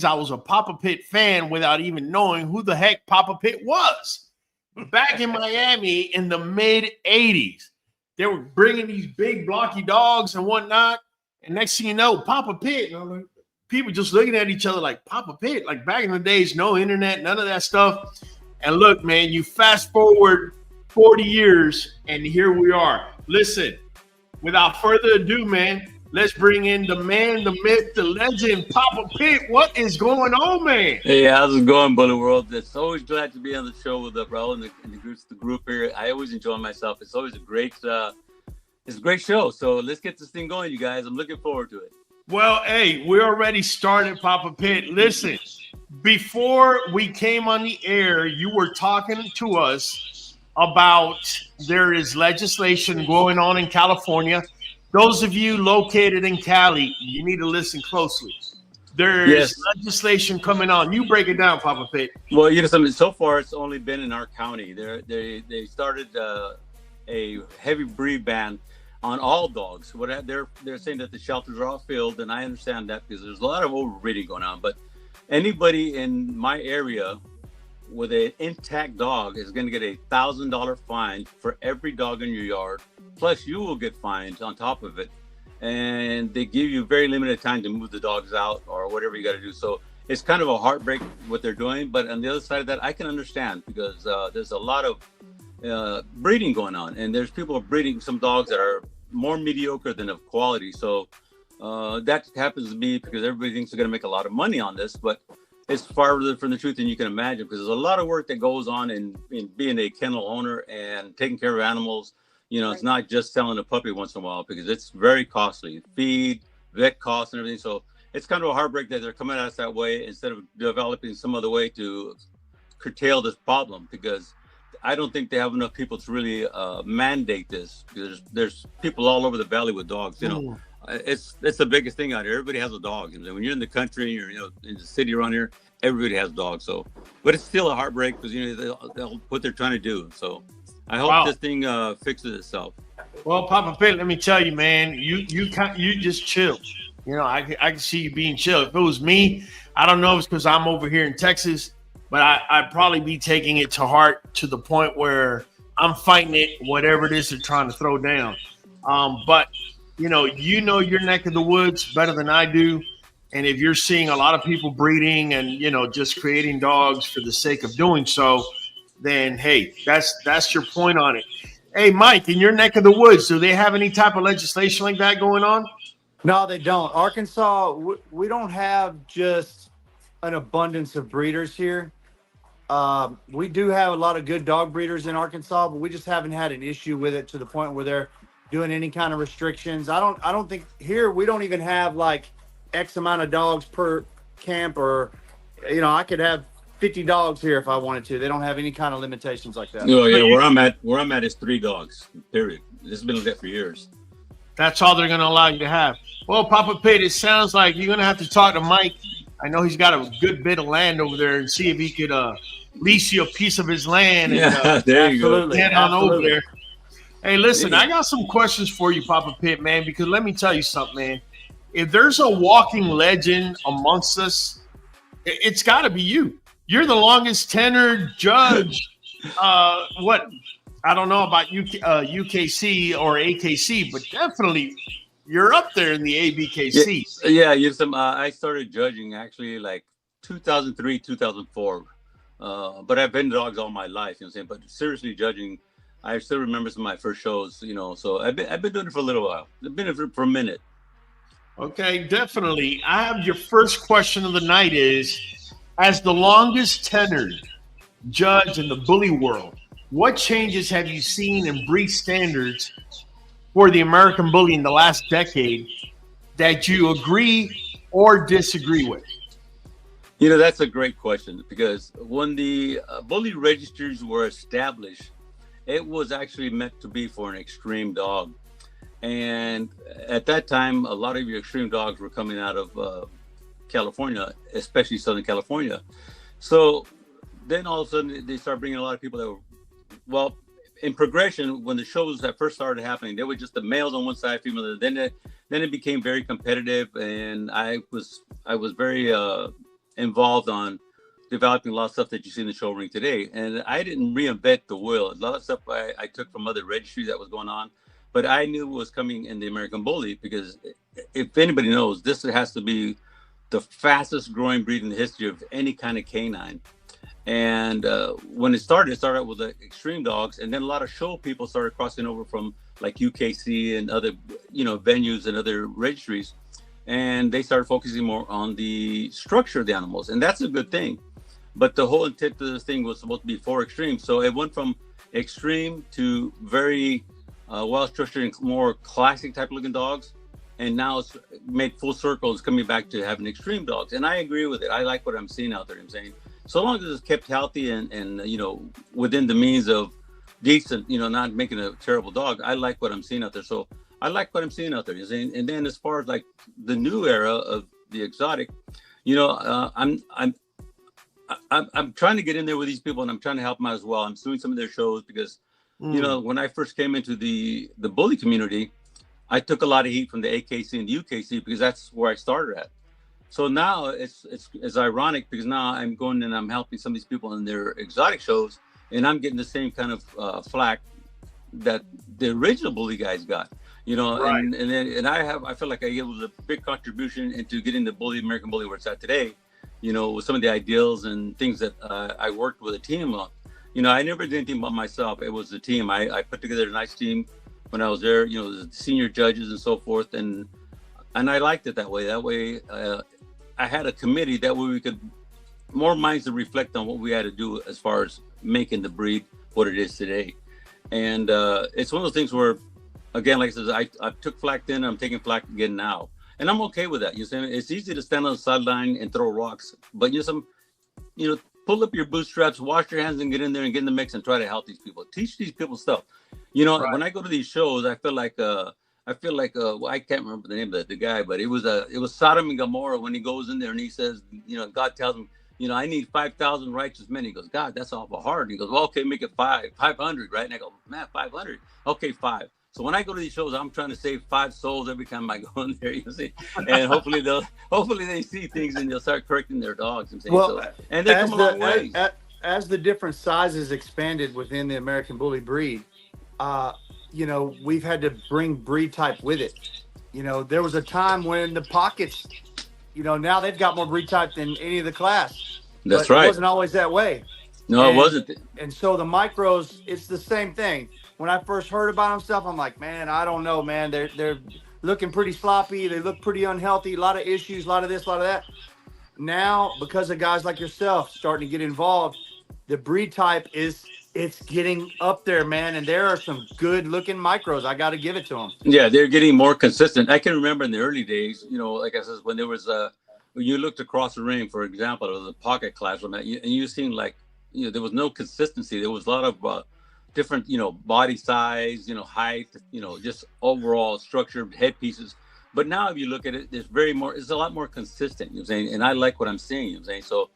I was a Papa Pitt fan without even knowing who the heck Papa Pitt was. Back in Miami in the mid-'80s, they were bringing these big blocky dogs and whatnot. And next thing you know, Papa Pitt, and I'm like, people just looking at each other like Papa Pitt. Like back in the days, no internet, none of that stuff. And look, man, you fast forward 40 years and here we are. Listen, without further ado, man, let's bring in the man, the myth, the legend, Papa Pitt. What is going on, man? Hey, how's it going, Bully World? It's always glad to be on the show with Raul and the group here. I always enjoy myself. It's always a great show. So let's get this thing going, you guys. I'm looking forward to it. Well, hey, we already started, Papa Pitt. Listen, before we came on the air, you were talking to us about there is legislation going on in California. Those of you located in Cali, you need to listen closely. There's legislation coming on. You break it down, Papa Pitt. Well, so far it's only been in our county. They started a heavy breed ban on all dogs. They're saying that the shelters are all filled, and I understand that because there's a lot of overbreeding going on. But anybody in my area with an intact dog is going to get a $1,000 fine for every dog in your yard. Plus, you will get fined on top of it. And they give you very limited time to move the dogs out or whatever you got to do. So it's kind of a heartbreak what they're doing. But on the other side of that, I can understand because there's a lot of breeding going on. And there's people breeding some dogs that are more mediocre than of quality. So that happens to me because everybody thinks they're going to make a lot of money on this. But it's far from the truth than you can imagine because there's a lot of work that goes on in being a kennel owner and taking care of animals. It's not just selling a puppy once in a while because it's very costly. Feed, vet costs, and everything. So it's kind of a heartbreak that they're coming at us that way instead of developing some other way to curtail this problem because I don't think they have enough people to really mandate this because there's people all over the valley with dogs. It's the biggest thing out here. Everybody has a dog. And when you're in the country, you're in the city around here, everybody has dogs. So, but it's still a heartbreak because they'll what they're trying to do. So, I hope this thing fixes itself. Well, Papa Pitt, let me tell you, man, you just chill. I can see you being chill. If it was me, I don't know if it's because I'm over here in Texas, but I'd probably be taking it to heart to the point where I'm fighting it, whatever it is they're trying to throw down. But you know your neck of the woods better than I do. And if you're seeing a lot of people breeding and, just creating dogs for the sake of doing so, then, hey, that's your point on it. Hey, Mike, in your neck of the woods, do they have any type of legislation like that going on? No, they don't. Arkansas, we don't have just an abundance of breeders here. We do have a lot of good dog breeders in Arkansas, but we just haven't had an issue with it to the point where they're doing any kind of restrictions. I don't think here we don't even have like X amount of dogs per camp or, I could have 50 dogs here if I wanted to. They don't have any kind of limitations like that. No, yeah, where I'm at is 3 dogs, period. This has been like that for years. That's all they're going to allow you to have. Well, Papa Pitt, it sounds like you're going to have to talk to Mike. I know he's got a good bit of land over there and see if he could lease you a piece of his land. And, there you go. Get on over there. Hey, listen, I got some questions for you, Papa Pitt, man, because let me tell you something, man. If there's a walking legend amongst us, it's got to be you. You're the longest tenured judge. What? I don't know about UKC or AKC, but definitely you're up there in the ABKC. Yeah, I started judging actually like 2003, 2004. But I've been dogs all my life, but seriously judging, I still remember some of my first shows, so I've been doing it for a little while. I've been doing it for a minute. Okay, definitely. I have your first question of the night is, as the longest tenured judge in the bully world, what changes have you seen in breed standards for the American bully in the last decade that you agree or disagree with? That's a great question because when the bully registers were established, it was actually meant to be for an extreme dog. And at that time, a lot of your extreme dogs were coming out of California, especially Southern California. So then all of a sudden they start bringing a lot of people that were, well, in progression, when the shows that first started happening, they were just the males on one side, females. Then it became very competitive, and I was very involved on developing a lot of stuff that you see in the show ring today. And I didn't reinvent the wheel. A lot of stuff I took from other registries that was going on, but I knew it was coming in the American Bully, because if anybody knows, this has to be the fastest growing breed in the history of any kind of canine. And when it started out with the extreme dogs, and then a lot of show people started crossing over from like UKC and other, venues and other registries, and they started focusing more on the structure of the animals, and that's a good thing. But the whole intent of this thing was supposed to be for extreme, so it went from extreme to very well structured and more classic type looking dogs, and now it's made full circle. It's coming back to having extreme dogs, and I agree with it. I like what I'm seeing out there. I'm saying, so long as it's kept healthy and within the means of decent, not making a terrible dog, I like what I'm seeing out there. So I like what I'm seeing out there. And then as far as like the new era of the exotic, I'm trying to get in there with these people, and I'm trying to help them out as well. I'm doing some of their shows because, when I first came into the bully community, I took a lot of heat from the AKC and the UKC because that's where I started at. So now it's ironic because now I'm going and I'm helping some of these people in their exotic shows, and I'm getting the same kind of flack that the original bully guys got, right. and I feel like I was a big contribution into getting the American Bully where it's at today, with some of the ideals and things that I worked with a team on. I never did anything by myself. It was the team. I put together a nice team when I was there, the senior judges and so forth. And I liked it that way. That way, I had a committee. That way we could, more minds to reflect on what we had to do as far as making the breed what it is today. And it's one of those things where, again, like I said, I took flack then, I'm taking flack again now. And I'm okay with that. It's easy to stand on the sideline and throw rocks, but pull up your bootstraps, wash your hands, and get in there and get in the mix and try to help these people. Teach these people stuff. Right. When I go to these shows, I feel like well, I can't remember the name of the guy, but it was Sodom and Gomorrah when he goes in there and he says, God tells him, I need 5,000 righteous men. He goes, God, that's awful hard. And he goes, well, okay, make it 500, right? And I go, man, 500. Okay, 5. So when I go to these shows, I'm trying to save 5 souls every time I go in there, see, and hopefully they see things and they'll start correcting their dogs. Well, and they come a long way. As the different sizes expanded within the American Bully breed, we've had to bring breed type with it. There was a time when the pockets, now they've got more breed type than any of the class. That's but right. It wasn't always that way. No, it wasn't. And so the micros, it's the same thing. When I first heard about them stuff, I'm like, man, I don't know, man. They're looking pretty sloppy. They look pretty unhealthy. A lot of issues, a lot of this, a lot of that. Now, because of guys like yourself starting to get involved, the breed type it's getting up there, man. And there are some good looking micros. I got to give it to them. Yeah, they're getting more consistent. I can remember in the early days, like I said, when there was when you looked across the ring, for example, it was a pocket class, and you seen like, there was no consistency. There was a lot of different, body size, height, just overall structure, head pieces. But now if you look at it, it's a lot more consistent, and I like what I'm seeing, So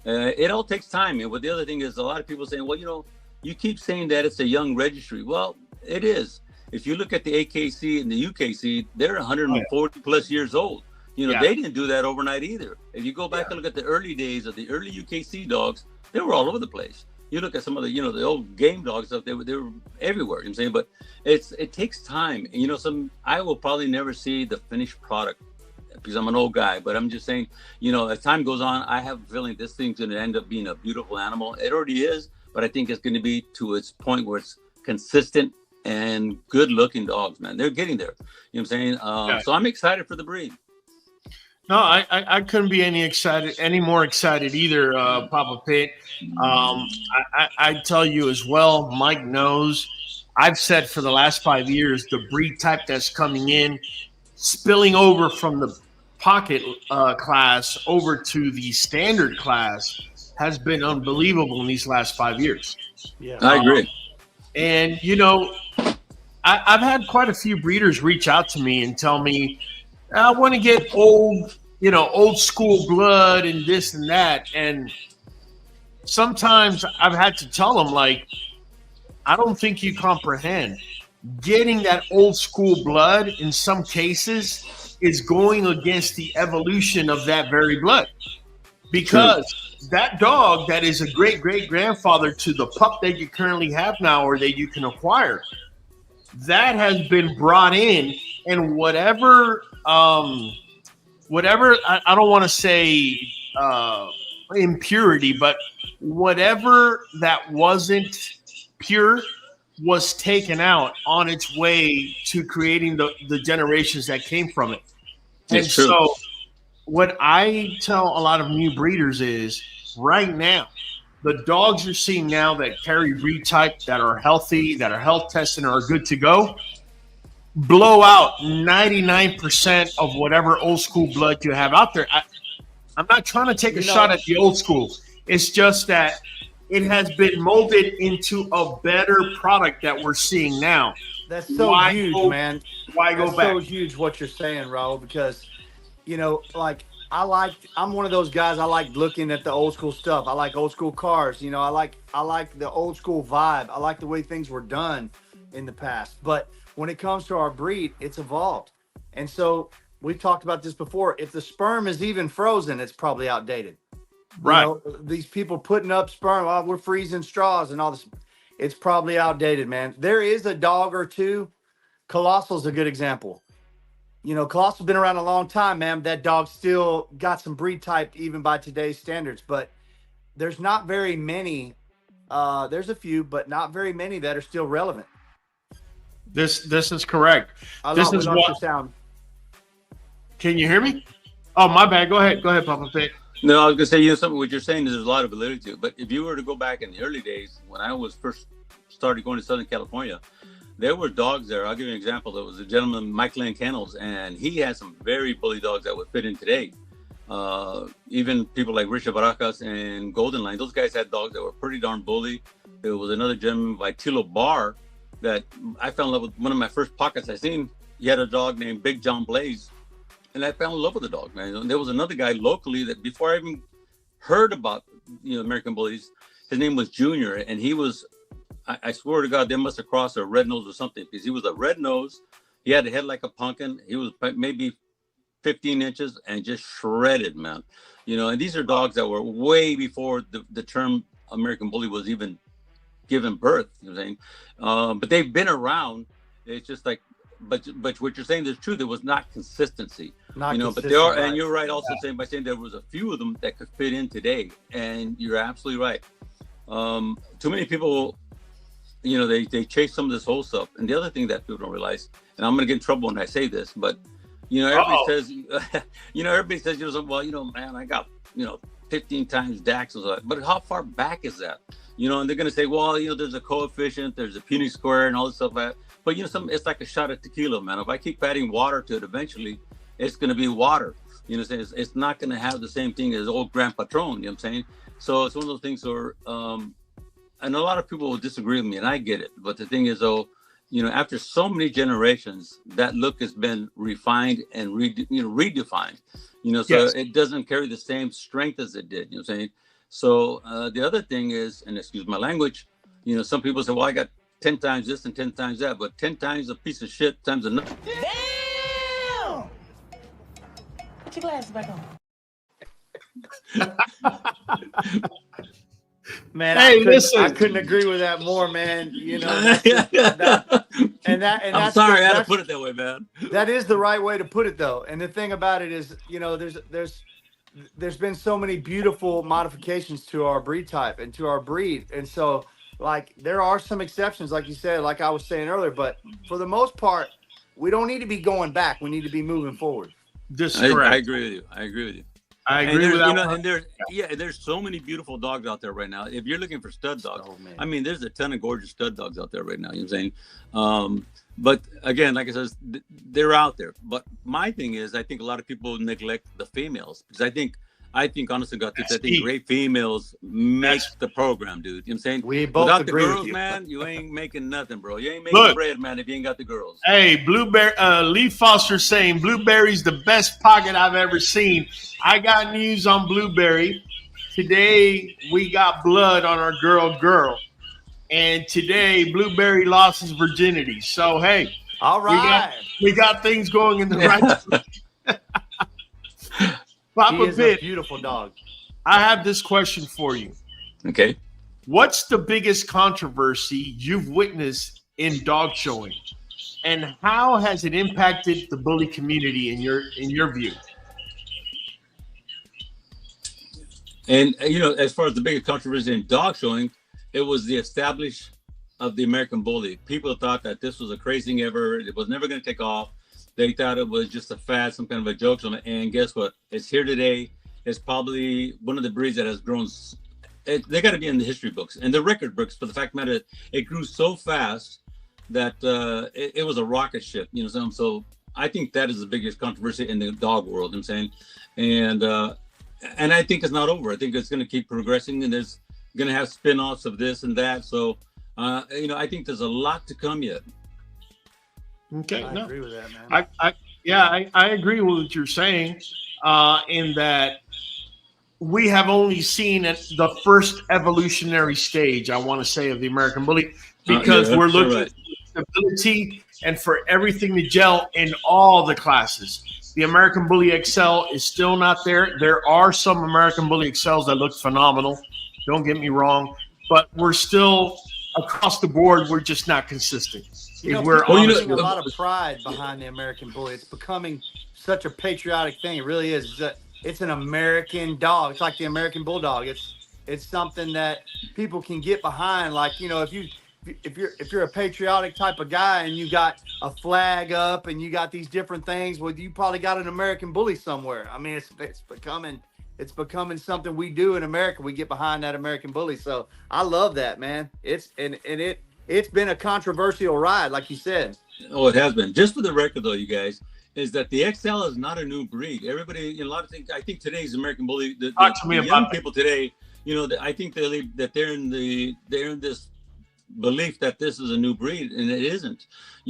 it all takes time. And what the other thing is, a lot of people saying, well, you keep saying that it's a young registry. Well, it is. If you look at the AKC and the UKC, they're 140 plus years old. They didn't do that overnight either. If you go back and look at the early days of the early UKC dogs, they were all over the place. You look at some of the, the old game dog stuff, they were everywhere, but it takes time. And, I will probably never see the finished product because I'm an old guy, but I'm just saying, as time goes on, I have a feeling this thing's going to end up being a beautiful animal. It already is, but I think it's going to be to its point where it's consistent and good looking dogs, man. They're getting there. So I'm excited for the breed. No, I couldn't be any more excited either, Papa Pitt. I tell you as well, Mike knows. I've said for the last 5 years, the breed type that's coming in, spilling over from the pocket class over to the standard class has been unbelievable in these last 5 years. Yeah, I agree. And, I've had quite a few breeders reach out to me and tell me, I want to get old school blood and this and that. And sometimes I've had to tell them, like, I don't think you comprehend. Getting that old school blood in some cases is going against the evolution of that very blood. because that dog that is a great grandfather to the pup that you currently have now or that you can acquire, that has been brought in, and whatever I don't want to say impurity, but whatever that wasn't pure was taken out on its way to creating the generations that came from it. And so what I tell a lot of new breeders is right now, the dogs you're seeing now that carry breed type, that are healthy, that are health tested, and are good to go, blow out 99% of whatever old school blood you have out there. I'm not trying to take a shot at the old school. It's just that it has been molded into a better product that we're seeing now. That's so huge, man. Why go back? So huge what you're saying, Raul, because, like I'm one of those guys. I like looking at the old school stuff. I like old school cars. I like the old school vibe. I like the way things were done in the past. But when it comes to our breed, it's evolved. And so we've talked about this before. If the sperm is even frozen, it's probably outdated. Right. These people putting up sperm, we're freezing straws and all this. It's probably outdated, man. There is a dog or two. Colossal's a good example. Colossal's been around a long time, man. That dog still got some breed type even by today's standards. But there's not very many. There's a few, but not very many that are still relevant. This is correct. This is what sound. Can you hear me? Oh, my bad. Go ahead, Papa Fit. No, I was gonna say, something. What you're saying is there's a lot of validity to it. But if you were to go back in the early days when I was first started going to Southern California, there were dogs there. I'll give you an example. There was a gentleman, Michael and Kennels, and he had some very bully dogs that would fit in today. Even people like Richard Barajas and Golden Line, those guys had dogs that were pretty darn bully. There was another gentleman by Tilo Bar that I fell in love with. One of my first pockets I seen, he had a dog named Big John Blaze. And I fell in love with the dog, man. And there was another guy locally that before I even heard about, American Bullies, his name was Junior. And he was, I swear to God, they must have crossed a red nose or something, because he was a red nose. He had a head like a pumpkin. He was maybe 15 inches and just shredded, man. And these are dogs that were way before the term American Bully was even given birth, you know what I'm saying? But they've been around. It's just like, but what you're saying is true. There was not consistency, but there are, and you're right also saying by saying there was a few of them that could fit in today, and you're absolutely right. Too many people, they chase some of this whole stuff. And the other thing that people don't realize, and I'm going to get in trouble when I say this, but everybody says, well, man, I got, 15 times DAX or something. But how far back is that? And they're going to say, well, there's a coefficient, there's a Punnett square and all this stuff. But, it's like a shot of tequila, man. If I keep adding water to it, eventually it's going to be water. It's not going to have the same thing as old Grand Patron, you know what I'm saying? So it's one of those things where, and a lot of people will disagree with me, and I get it. But the thing is, though, after so many generations, that look has been refined and redefined. So yes. It doesn't carry the same strength as it did. You know what I'm saying? So the other thing is, and excuse my language, some people say, well, I got 10 times this and 10 times that, but 10 times a piece of shit times another. Damn! Put your glasses back on. Man, hey, I couldn't agree with that more, man. I'm sorry, I had to put it that way, man. That is the right way to put it, though. And the thing about it is, there's been so many beautiful modifications to our breed type and to our breed, and so like there are some exceptions, like you said, like I was saying earlier. But for the most part, we don't need to be going back. We need to be moving forward. I agree with you. I agree with that. And there's so many beautiful dogs out there right now. If you're looking for stud dogs, there's a ton of gorgeous stud dogs out there right now. You know what I'm saying? But again, like I said, they're out there. But my thing is, I think a lot of people neglect the females, because I think honestly, I think great females make the program, dude. You know what I'm saying? We both Without agree the girls, with you. Man, you ain't making nothing, bro. You ain't making bread, man, if you ain't got the girls. Hey, Blueberry, Lee Foster saying Blueberry's the best pocket I've ever seen. I got news on Blueberry. Today we got blood on our girl. And today Blueberry lost his virginity. So hey, all right. We got things going in the right direction. He is a beautiful dog. I have this question for you. Okay. What's the biggest controversy you've witnessed in dog showing, and how has it impacted the bully community in your view? And as far as the biggest controversy in dog showing, it was the establish of the American Bully. People thought that this was the craziest thing ever. It was never going to take off. They thought it was just a fad, some kind of a joke. And guess what? It's here today. It's probably one of the breeds that has grown. They got to be in the history books and the record books. For the fact matter, it grew so fast that it was a rocket ship. So I think that is the biggest controversy in the dog world. I'm saying, and I think it's not over. I think it's going to keep progressing, and there's going to have spin-offs of this and that. So, I think there's a lot to come yet. Okay, I agree with that, man. I agree with what you're saying, in that we have only seen the first evolutionary stage, I want to say, of the American Bully, because we're looking at stability and for everything to gel in all the classes. The American Bully XL is still not there. There are some American Bully XLs that look phenomenal. Don't get me wrong, but we're still across the board. We're just not consistent. We're putting a lot of pride behind the American Bully. It's becoming such a patriotic thing. It really is. It's an American dog. It's like the American Bulldog. It's something that people can get behind. Like, if you're a patriotic type of guy and you got a flag up and you got these different things, well, you probably got an American Bully somewhere. I mean, it's becoming something we do in America. We get behind that American Bully. So I love that, man. It's been a controversial ride, like you said. Oh, it has been. Just for the record, though, you guys, is that the XL is not a new breed. Everybody, a lot of things. I think today's American Bully, the young people today, I think that they're in this belief that this is a new breed, and it isn't.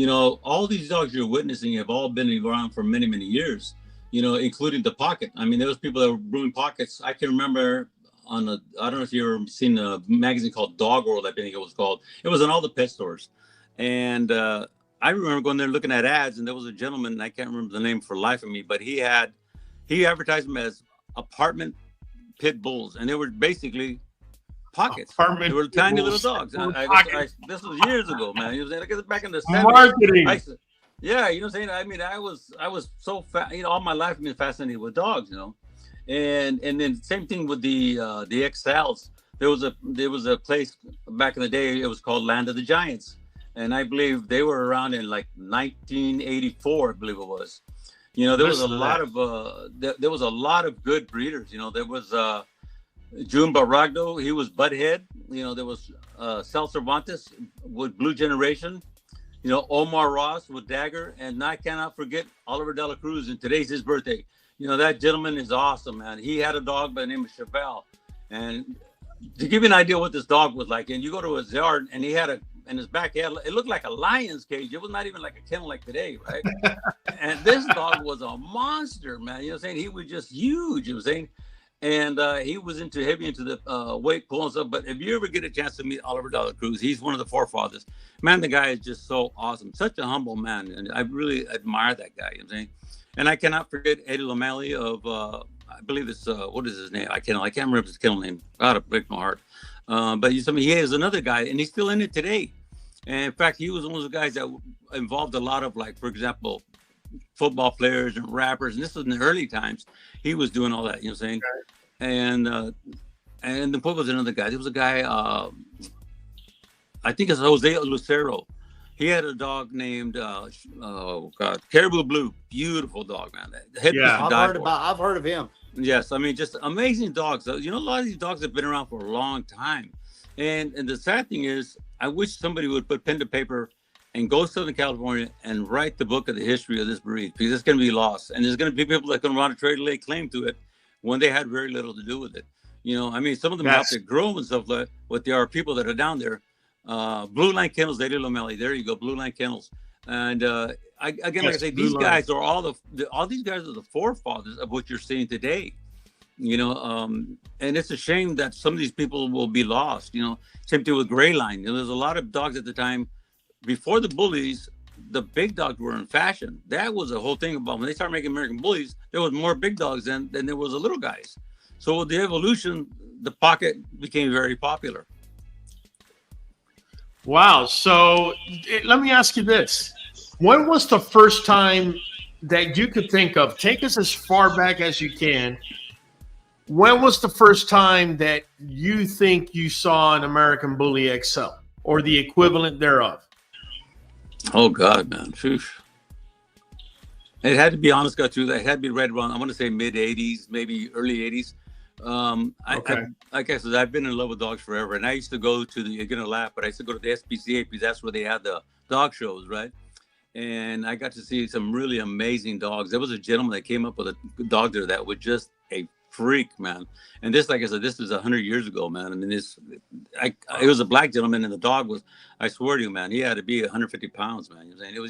All these dogs you're witnessing have all been around for many, many years. Including the pocket. I mean, there was people that were brewing pockets. I can remember I don't know if you've ever seen a magazine called Dog World, I think it was called. It was in all the pet stores. And I remember going there looking at ads, and there was a gentleman, I can't remember the name for the life of me, but he advertised them as apartment pit bulls, and they were basically pockets. They were tiny little dogs. This was years ago, man. I guess back in the 70s. Marketing. Yeah, you know what I'm saying? I mean, I was so all my life I've been fascinated with dogs, And then same thing with the XLs. There was a place back in the day, it was called Land of the Giants. And I believe they were around in like 1984, I believe it was. There was a lot of good breeders. There was June Barragdo, he was Butthead. There was Cel Cervantes with Blue Generation. Omar Ross with Dagger, and I cannot forget Oliver De La Cruz, and today's his birthday. That gentleman is awesome, man. He had a dog by the name of Chevelle. And to give you an idea what this dog was like, and you go to his yard, and he had in his backyard, it looked like a lion's cage. It was not even like a kennel like today, right? And this dog was a monster, man. He was just huge, And he was heavy into the weight pull and stuff. But if you ever get a chance to meet Oliver De La Cruz, he's one of the forefathers. Man, the guy is just so awesome. Such a humble man. And I really admire that guy, And I cannot forget Eddie Lamalley of, I believe it's, what is his name? I can't remember his kennel name. God, it breaks my heart. But he is another guy, and he's still in it today. And in fact, he was one of the guys that involved a lot of, like, for example, football players and rappers. And this was in the early times. He was doing all that, Okay. And then what was another guy? There was a guy, I think it's Jose Lucero. He had a dog named Caribou Blue. Beautiful dog, man. I've heard of him. Yes, I mean, just amazing dogs. A lot of these dogs have been around for a long time. And the sad thing is, I wish somebody would put pen to paper and go to Southern California and write the book of the history of this breed, because it's going to be lost. And there's going to be people that are going to want to try to lay claim to it when they had very little to do with it. I mean, some of them have to grow and stuff like what there are people that are down there. Blue Line Kennels, Eddie Lamalley. There you go, Blue Line Kennels. And like I say, these guys are all these guys are the forefathers of what you're seeing today. And it's a shame that some of these people will be lost. Same thing with Gray Line. There's a lot of dogs at the time before the bullies. The big dogs were in fashion. That was a whole thing about when they started making American Bullies. There was more big dogs than there was the little guys. So with the evolution, the pocket became very popular. Wow. So let me ask you this. When was the first time that you could think of, take us as far back as you can, when was the first time that you think you saw an American Bully XL or the equivalent thereof? Oh God, man. Sheesh. It had to be, honest, got you. It had to be right around, I want to say mid 80s, maybe early 80s. Okay. Like I said, I've been in love with dogs forever. And I used to go to you're going to laugh, but I used to go to the SPCA because that's where they had the dog shows, right? And I got to see some really amazing dogs. There was a gentleman that came up with a dog there that was just a freak, man. And this, like I said, this was 100 years ago, man. I mean, it was a black gentleman, and the dog was, I swear to you, man, he had to be 150 pounds, man. You know what I'm saying? It was